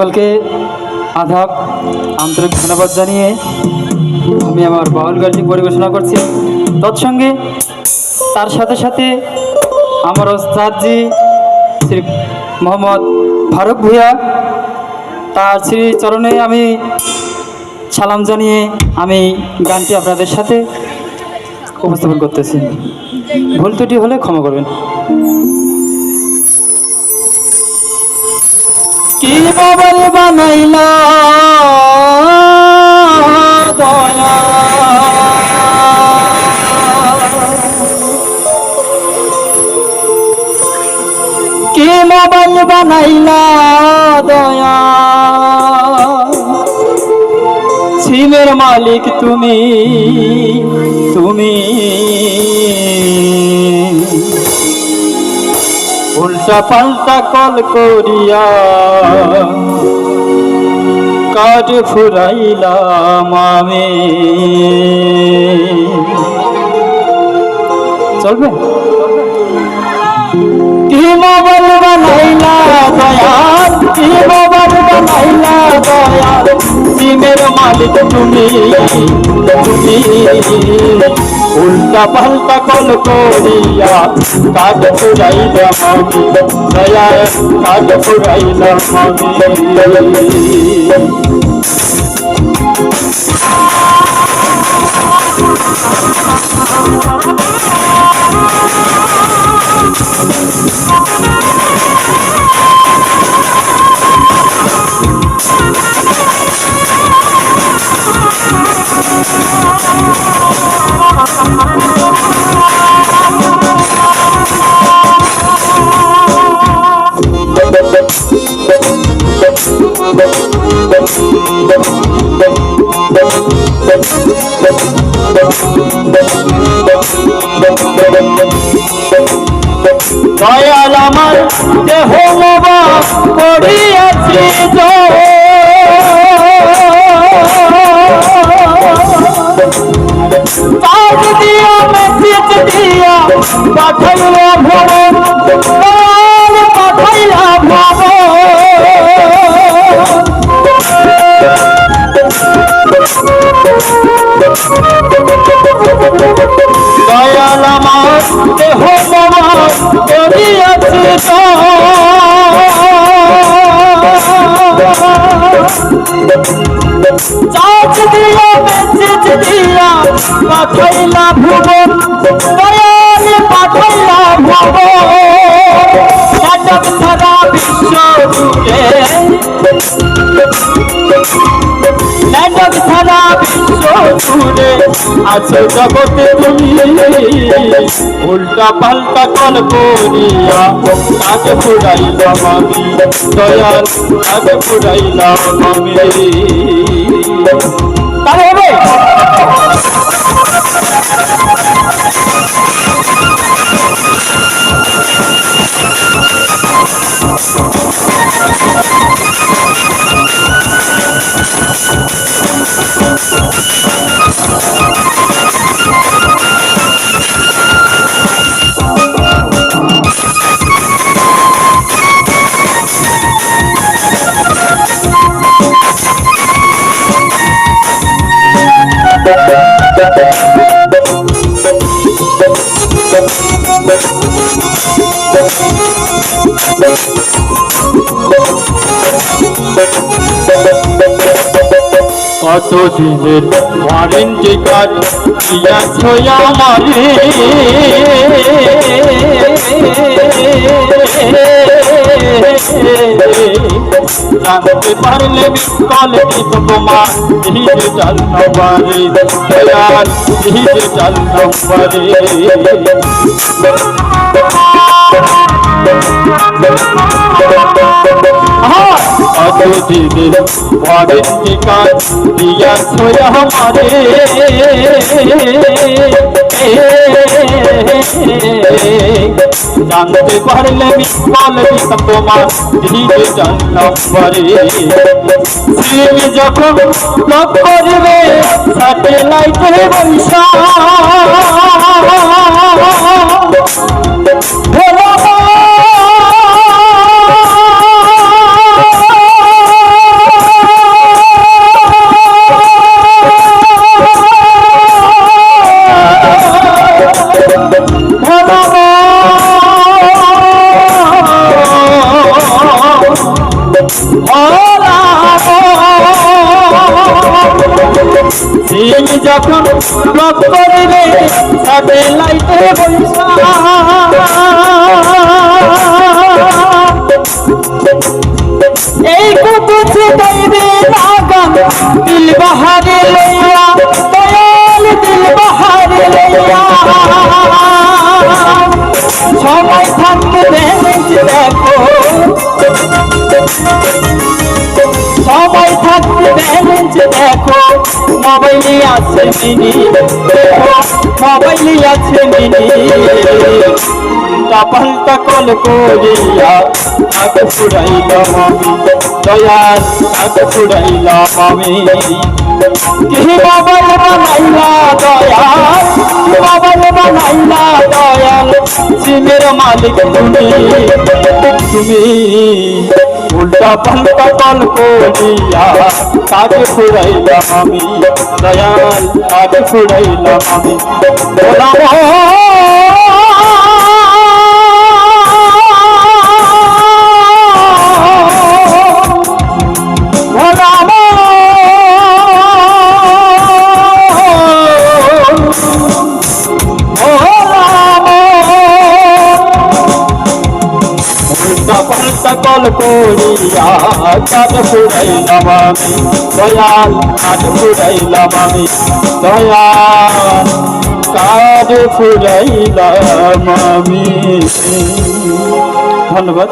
সকলকে আদাব, আন্তরিক ধন্যবাদ জানিয়ে আমি আমার বাউল গানটি পরিবেশনা করছি। তৎসঙ্গে তার সাথে সাথে আমার ওস্তাদজি শ্রী মোহাম্মদ ফারুক ভূঁইয়া, তার শ্রী চরণে আমি সালাম জানিয়ে আমি গানটি আপনাদের সাথে উপস্থাপন করতেছি। ভুল ত্রুটি হলে ক্ষমা করবেন। কি মোবাইল বানাইলা দয়া, কি মোবাইল বানাইলা দয়া, সিমের মালিক তুমি তুমি উল্টা পাল্টা কল করিয়া কাজ ফুরাইলাম আমি। চলবে? কি মোবাইল বানাইলা দয়াল, কি মোবাইল বানাইলা দয়াল, সিমের মালিক তুমি তুমি উল্টা পাল্টা কল করিয়া কাজ ফুরাইলাম আমি দয়াল, কাজ ফুরাইলাম আমি। দয়াল আমার দেহ মোবা করিয়াছি চাঁদ দিয়া মেসেজ দিয়া পাঠাইলা ভবন, পাঠাইলা ভবন। দয়াল আমার দেহ মোবা করিয়াছি চাঁদ দিয়া মেসেজ দিয়া পাঠাইলা ভুবন, দয়াল পাঠাইলা ভুবন। নাটক সারা বিশ্ব জুড়ে, নাটক সারা বিশ্ব জুড়ে আছো জগতে তুমি উল্টা পাল্টা কল করিয়া কাজ ফুরাইলাম আমি দয়াল, কাজ ফুরাইলাম আমি। তাহলে হবে কত দিনের ওয়ারেন্টি কার্ড দিয়াছ আমারে, জানতে পারলে কল দিব তোমার ডিজিটাল নম্বরে দয়াল, ডিজিটাল নম্বরে। কত দিনের ওয়ারেন্টি কার্ড দিয়াছ আমারে, জানতে পারলে কল দিব তোমার ডিজিটাল নম্বরে। সিম যখন লক করবে স্যাটেলাইটের বৈশা, সিং যখন ব্লক করিবে স্যাটেলাইটে বৈশা এই কত ছিটাইবে লাগাম দিল বাহারে লইয়া দয়াল দিল বাহারে লইয়া সময় থাকতে দেখো সবাই থাকতে ব্যালেন্স দেখো মোবাইলে আছে মিনি দেখো মোবাইলে আছে মিনি পাল্টা কল করিয়া আগে ফুরাইলাম আমি দয়াল আগে ফুরাইলাম আমি কি মোবাইল বানাইলা দয়াল মোবাইল বানাইলা দয়াল সিমের মালিক তুমি উল্টা পাল্টা কল করিয়া কাকে ফুরাইলাম আমি দয়াল কাকে ফুরাইলাম আমি কল করিয়া কাজ ফুরাইলাম আমি দয়াল কাজ ফুরাইলাম আমি দয়াল কাজ ফুরাইলাম আমি ধন্যবাদ।